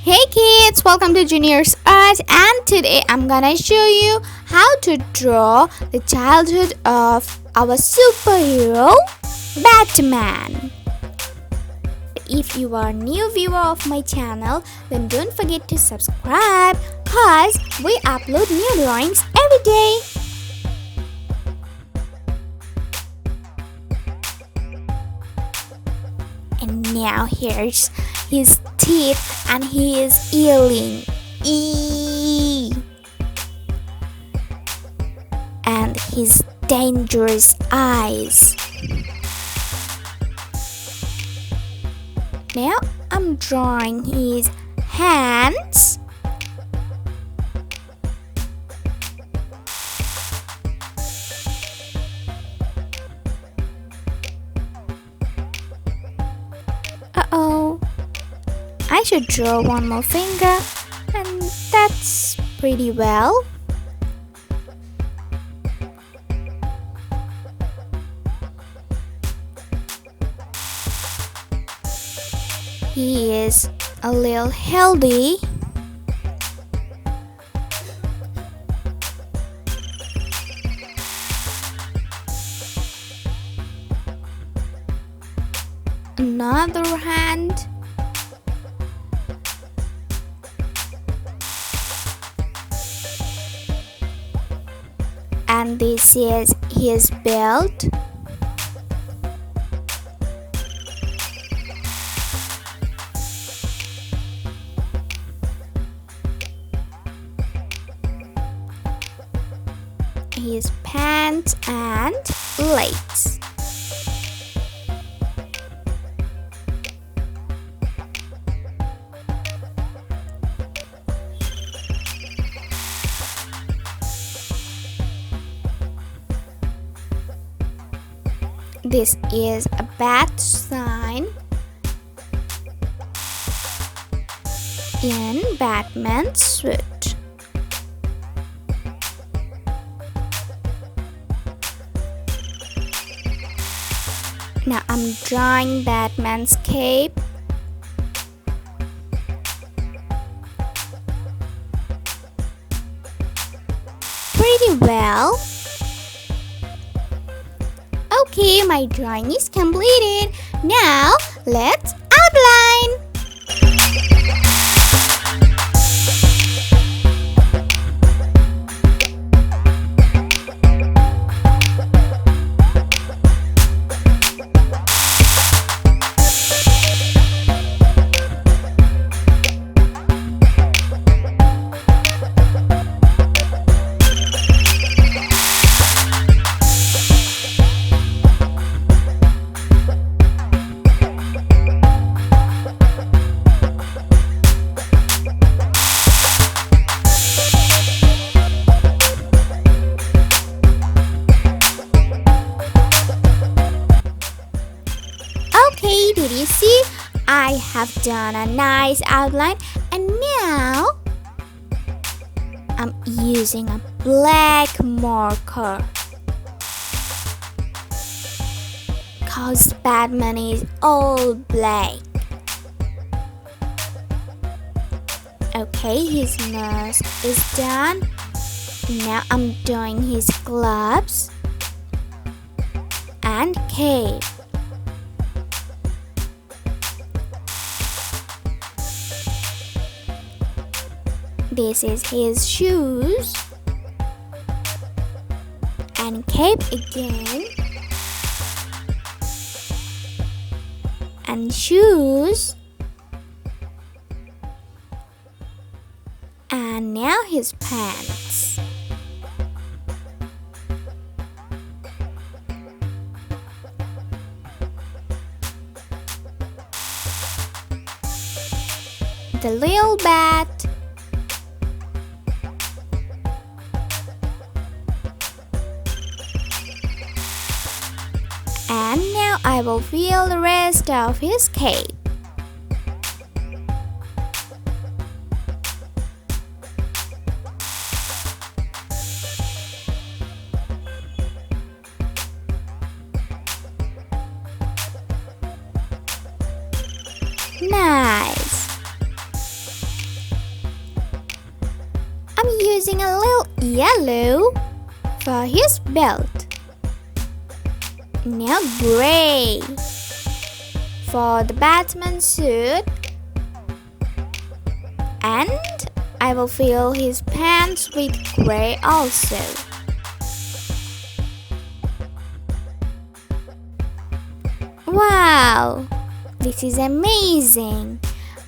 Hey kids, welcome to Junior's Art, and today I'm gonna show you how to draw the childhood of our superhero Batman. If you are a new viewer of my channel, then don't forget to subscribe cause we upload new drawings every day. And now here's his teeth and his earring. Eee. And his dangerous eyes. Now I'm drawing his hands. Uh-oh. I should draw one more finger, and that's pretty well. He is a little healthy. Another hand. And this is his belt. His pants and legs. This is a bat sign in Batman's suit. Now I'm drawing Batman's cape. Pretty well. Okay, my drawing is completed. Now let's outline. Okay, did you see? I have done a nice outline, and now I'm using a black marker cause Batman is all black. Okay, his nose is done. Now I'm doing his gloves and cape. This is his shoes and cape again and shoes, and now his pants. The little bat. And now I will fill the rest of his cape. Nice. yellow for his belt. Now grey for the Batman suit, and I will fill his pants with grey also. Wow, this is amazing,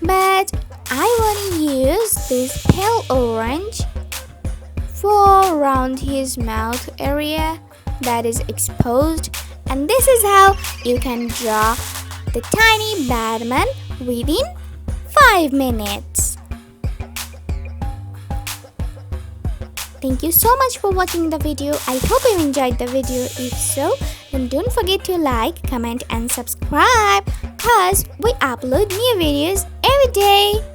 but I want to use this pale orange for around his mouth area that is exposed, and this is how you can draw the tiny Batman within 5 minutes. Thank you so much for watching the video. I hope you enjoyed the video. If so, then don't forget to like, comment and subscribe, cause we upload new videos every day.